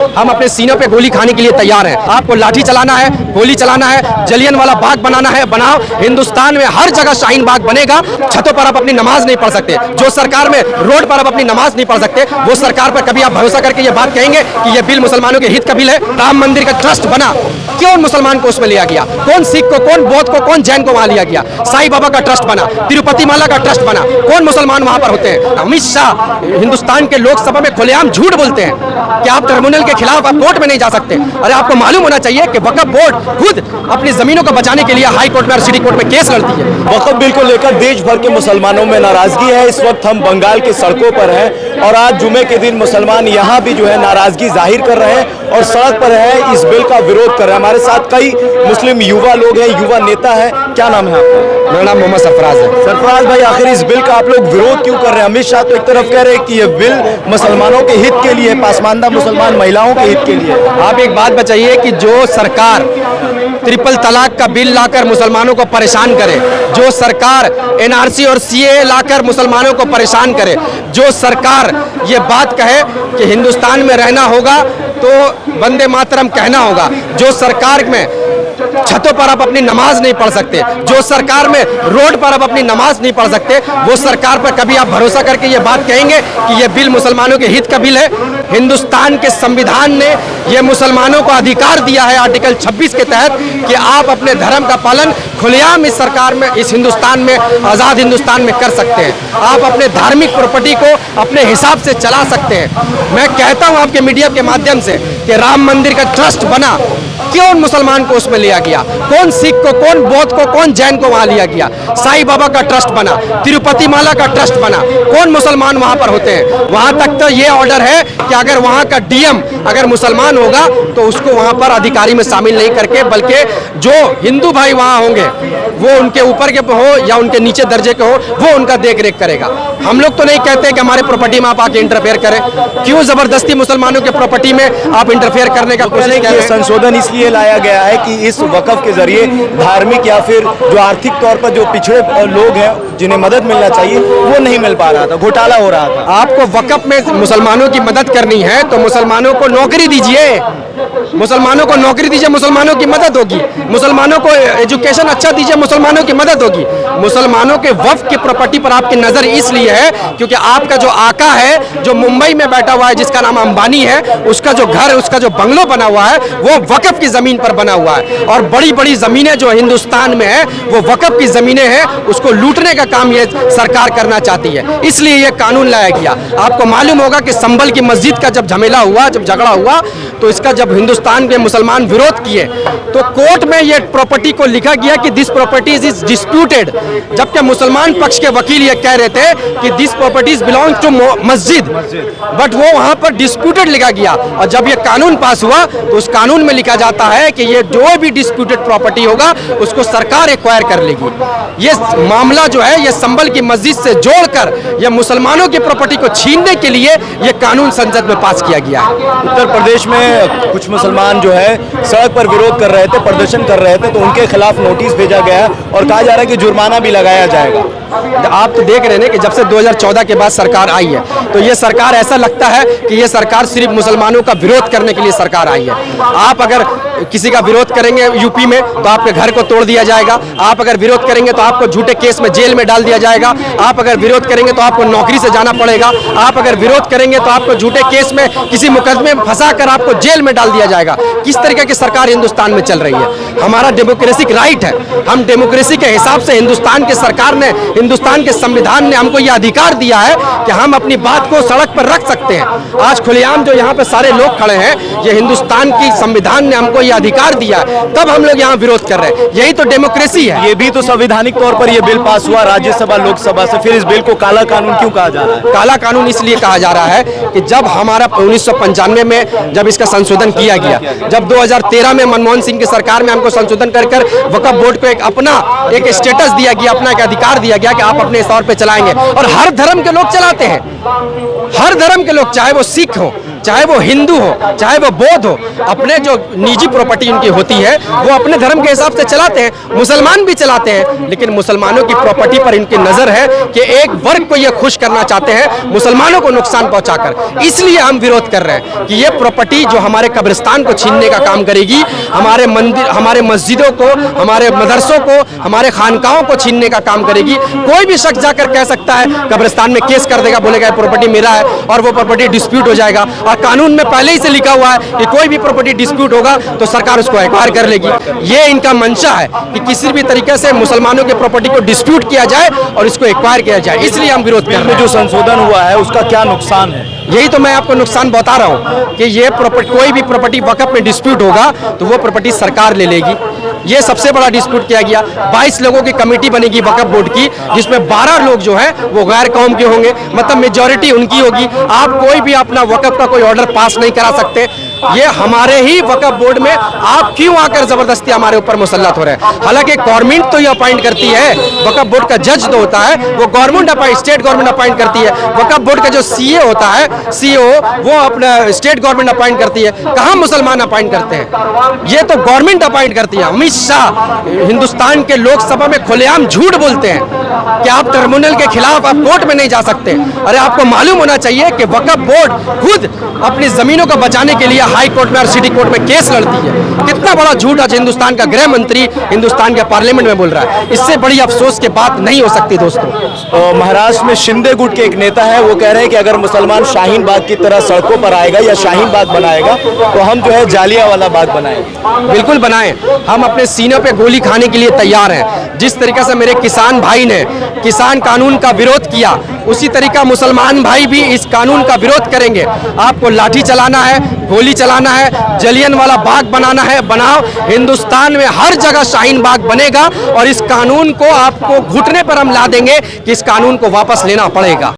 हम अपने सीनों पे गोली खाने के लिए तैयार हैं। आपको लाठी चलाना है, गोली चलाना है, जलियांवाला बाग बनाना है, बनाओ। हिंदुस्तान में हर जगह शाहीन बाग बनेगा। छतों पर आप अपनी नमाज नहीं पढ़ सकते, जो सरकार में रोड पर आप अपनी नमाज नहीं पढ़ सकते, वो सरकार पर कभी आप भरोसा करके ये बात कहेंगे कि ये बिल मुसलमानों के हित का बिल है। राम मंदिर का ट्रस्ट बना, क्यों मुसलमान को उसमें लिया गया? कौन सिख को, कौन बौद्ध को, कौन जैन को वहां लिया गया? साईं बाबा का ट्रस्ट बना, तिरुपति माला का ट्रस्ट बना, कौन मुसलमान वहां पर होते हैं? अमित शाह हिंदुस्तान के लोकसभा में खुलेआम झूठ बोलते हैं कि आप ट्रिब्यूनल के खिलाफ आप कोर्ट में नहीं जा सकते। अरे आपको मालूम होना चाहिए कि वक्फ बोर्ड खुद अपनी जमीनों को बचाने के लिए हाई कोर्ट में और सिटी कोर्ट में केस लड़ती है। वक्फ बिल को लेकर देश भर के मुसलमानों में नाराजगी है। इस वक्त हम बंगाल की सड़कों पर हैं और आज जुमे के दिन मुसलमान यहाँ भी जो है नाराजगी जाहिर कर रहे हैं और सड़क पर है, इस बिल का विरोध कर रहे हैं। हमारे साथ कई मुस्लिम युवा लोग हैं, युवा नेता है। क्या नाम है आपका? मेरा नाम मोहम्मद सरफराज है। सरफराज भाई, आखिर इस बिल का आप लोग विरोध क्यों कर रहे हैं? अमित शाह तो एक तरफ कह रहे हैं कि ये बिल मुसलमानों के हित के लिए, पासमानदा मुसलमान महिलाओं के हित के लिए। आप एक बात बताइए कि जो सरकार ट्रिपल तलाक का बिल लाकर मुसलमानों को परेशान करे, जो सरकार एनआरसी और सीए लाकर मुसलमानों को परेशान करे, जो सरकार ये बात कहे कि हिंदुस्तान में रहना होगा तो वंदे मातरम कहना होगा, जो सरकार में छतों पर आप अपनी नमाज नहीं पढ़ सकते, जो सरकार में रोड पर आप अपनी नमाज नहीं पढ़ सकते, वो सरकार पर कभी आप भरोसा करके ये बात कहेंगे कि ये बिल मुसलमानों के हित का बिल है? हिंदुस्तान के संविधान ने ये मुसलमानों को अधिकार दिया है आर्टिकल 26 के तहत कि आप अपने धर्म का पालन खुलेआम इस सरकार में, इस हिंदुस्तान में, आज़ाद हिंदुस्तान में कर सकते हैं। आप अपने धार्मिक प्रॉपर्टी को अपने हिसाब से चला सकते हैं। मैं कहता हूं आपके मीडिया के माध्यम से कि राम मंदिर का ट्रस्ट बना, क्यों मुसलमान को उसमें लिया गया? कौन सिख को, कौन बौद्ध को, कौन जैन को वहां लिया गया? साईं बाबा का ट्रस्ट बना, तिरुपति माला का ट्रस्ट बना, कौन मुसलमान वहां पर होते हैं? वहां तक तो ये ऑर्डर है कि अगर वहां का डीएम अगर मुसलमान होगा तो उसको वहां पर अधिकारी में शामिल नहीं करके, बल्कि जो हिंदू भाई वहां होंगे वो उनके ऊपर के हो या उनके नीचे दर्जे के हो, वो उनका देख रेख करेगा। हम लोग तो नहीं कहते कि हमारे प्रॉपर्टी में आप आके इंटरफेयर करें। क्यों जबरदस्ती मुसलमानों के प्रॉपर्टी में आप इंटरफेयर करने का कोशिश कर रहे हैं? संशोधन इसलिए लाया गया है कि इस वक्फ के जरिए धार्मिक या फिर जो आर्थिक तौर पर जो पिछड़े लोग हैं जिन्हें मदद मिलना चाहिए वो नहीं मिल पा रहा था, घोटाला हो रहा था। आपको वक्फ में मुसलमानों की मदद करनी है तो मुसलमानों को नौकरी दीजिए, मुसलमानों को नौकरी दीजिए, मुसलमानों की मदद होगी। मुसलमानों को एजुकेशन अच्छा दीजिए, मुसलमानों की मदद होगी। मुसलमानों के वक्फ की प्रॉपर्टी पर आपकी नजर इसलिए है क्योंकि आपका जो आका है, जो मुंबई में बैठा हुआ है, जिसका नाम अंबानी है, उसका जो घर, उसका जो बंगलो बना हुआ है वो वक्फ की जमीन पर बना हुआ है। और बड़ी बड़ी जमीनें जो हिंदुस्तान में है वो वक्फ की जमीनें हैं, उसको लूटने का काम ये सरकार करना चाहती है, इसलिए ये कानून लाया गया। आपको मालूम होगा कि संभल की मस्जिद का जब झमेला हुआ, जब झगड़ा हुआ, तो इसका जब हिंदुस्तान के मुसलमान विरोध किए तो कोर्ट में ये प्रॉपर्टी को लिखा गया कि दिस प्रॉपर्टी इज डिस्प्यूटेड, जबकि मुसलमान पक्ष के वकील ये कह रहे थे कि दिस प्रॉपर्टीज बिलोंग टू मस्जिद, बट वो वहां पर डिस्प्यूटेड लिखा गया। और जब ये कानून पास हुआ तो उस कानून में लिखा जाता है कि ये जो भी डिस्प्यूटेड प्रॉपर्टी होगा उसको सरकार एक्वायर कर लेगी। ये मामला जो है ये संभल की मस्जिद से जोड़कर ये मुसलमानों की प्रॉपर्टी को छीनने के लिए ये कानून संसद में पास किया गया है। उत्तर प्रदेश में कुछ मुसलमान जो है सड़क पर विरोध कर रहे थे, प्रदर्शन कर रहे थे, तो उनके खिलाफ नोटिस भेजा गया और कहा जा रहा है कि जुर्माना भी लगाया जाएगा। आप तो देख रहे हैं कि जब से 2014 के बाद सरकार आई है तो ये सरकार, ऐसा लगता है कि ये सरकार सिर्फ मुसलमानों का विरोध करने के लिए सरकार आई है। आप अगर किसी का विरोध करेंगे यूपी में तो आपके घर को तोड़ दिया जाएगा, आप अगर विरोध करेंगे तो आपको झूठे केस में जेल में डाल दिया जाएगा, आप अगर विरोध करेंगे तो आपको नौकरी से जाना पड़ेगा, आप अगर विरोध करेंगे तो आपको झूठे केस में किसी मुकदमे में फंसाकर आपको जेल में डाल दिया जाएगा। किस तरीके की सरकार हिंदुस्तान में चल रही है? हमारा डेमोक्रेसिक राइट है, हम डेमोक्रेसी के हिसाब से हिंदुस्तान के सरकार ने, हिंदुस्तान के संविधान ने हमको यह अधिकार दिया है कि हम अपनी बात को सड़क पर रख सकते हैं। आज खुलेआम जो यहाँ पे सारे लोग खड़े हैं, ये हिंदुस्तान की संविधान ने हमको यह अधिकार दिया है, तब हम लोग यहाँ विरोध कर रहे हैं। यही तो डेमोक्रेसी है। ये भी तो संवैधानिक तौर पर यह बिल पास हुआ राज्यसभा लोकसभा से, फिर इस बिल को काला कानून क्यों कहा जा रहा है? काला कानून इसलिए कहा जा रहा है कि जब हमारा 1995 में जब इसका संशोधन किया गया, जब 2013 में मनमोहन सिंह की सरकार में हमको संशोधन कर वक्फ बोर्ड को एक स्टेटस दिया गया, अपना एक अधिकार दिया गया कि आप अपने तौर पे चलाएंगे। और हर धर्म के लोग चलाते हैं, हर धर्म के लोग, चाहे वो सिख हो, चाहे वो हिंदू हो चाहे वो बौद्ध हो, अपने जो निजी प्रॉपर्टी उनकी होती है वो अपने धर्म के हिसाब से चलाते हैं, मुसलमान भी चलाते हैं, लेकिन मुसलमानों की प्रॉपर्टी पर इनकी नजर है कि एक वर्ग को ये खुश करना चाहते हैं मुसलमानों को नुकसान पहुंचाकर। इसलिए हम विरोध कर रहे हैं कि ये प्रॉपर्टी जो हमारे कब्रिस्तान को छीनने का काम करेगी, हमारे मंदिर, हमारे मस्जिदों को, हमारे मदरसों को, हमारे खानकाहों को छीनने का काम करेगी। कोई भी शख्स जाकर कह सकता है कब्रिस्तान में केस कर देगा, बोलेगा ये प्रॉपर्टी मेरा है और वो प्रॉपर्टी डिस्प्यूट हो जाएगा। और कानून में पहले ही से लिखा हुआ है कि कोई भी प्रॉपर्टी डिस्प्यूट होगा तो सरकार उसको एक्वायर कर लेगी। ये इनका मंशा है कि किसी भी तरीके से मुसलमानों की प्रॉपर्टी को डिस्प्यूट किया जाए और इसको एक्वायर किया जाए, इसलिए हम विरोध कर रहे हैं। जो संशोधन हुआ है उसका क्या नुकसान है? यही तो मैं आपको नुकसान बता रहा हूँ कि ये प्रॉपर्टी, कोई भी प्रॉपर्टी वक़्फ़ में डिस्प्यूट होगा तो वो प्रॉपर्टी सरकार ले लेगी। ये सबसे बड़ा डिस्प्यूट किया गया। 22 लोगों की कमेटी बनेगी वक़्फ़ बोर्ड की, जिसमें 12 लोग जो है वो गैर कौम के होंगे, मतलब मेजॉरिटी उनकी होगी। आप कोई भी अपना वक़्फ़ का कोई ऑर्डर पास नहीं करा सकते। ये हमारे ही वक़्फ़ बोर्ड में आप क्यों आकर जबरदस्ती हमारे ऊपर मुसल्लत हो रहे हैं? हालांकि गवर्नमेंट तो ये अपॉइंट करती है, वक़्फ़ बोर्ड का जज जो होता है वो government appoint, state government appoint करती है। वक़्फ़ बोर्ड का जो सीए होता है, सीओ, वो अपना स्टेट गवर्नमेंट अपॉइंट करती है। कहाँ मुसलमान अपॉइंट करते हैं? ये तो गवर्नमेंट अपॉइंट करती है। अमित शाह हिंदुस्तान के लोकसभा में खुलेआम झूठ बोलते हैं कि आप ट्रिब्यूनल के खिलाफ आप कोर्ट में नहीं जा सकते। अरे आपको मालूम होना चाहिए कि वक़्फ़ बोर्ड खुद अपनी जमीनों को बचाने के लिए हाई कोर्ट में और सिटी कोर्ट में केस लड़ती है। कितना बड़ा झूठ आज हिंदुस्तान का गृह मंत्री हिंदुस्तान के पार्लियामेंट में बोल रहा है। इससे बड़ी अफसोस की बात नहीं हो सकती दोस्तों। महाराष्ट्र में शिंदे गुट के एक नेता है, वो कह रहे हैं कि अगर मुसलमान शाहीन बाग की तरह सड़कों पर आएगा या शाहीन बाग बनाएगा तो हम जो है जालियांवाला बाग बनाएंगे। बिल्कुल बनाएं, हम अपने सीनों पे गोली खाने के लिए तैयार हैं। जिस तरीके से मेरे किसान भाई ने किसान कानून का विरोध किया, उसी तरीका मुसलमान भाई भी इस कानून का विरोध करेंगे। आपको लाठी चलाना है, गोली चलाना है, जलियांवाला बाग बनाना है, बनाओ। हिंदुस्तान में हर जगह शाहीन बाग बनेगा और इस कानून को आपको घुटने पर हम ला देंगे कि इस कानून को वापस लेना पड़ेगा।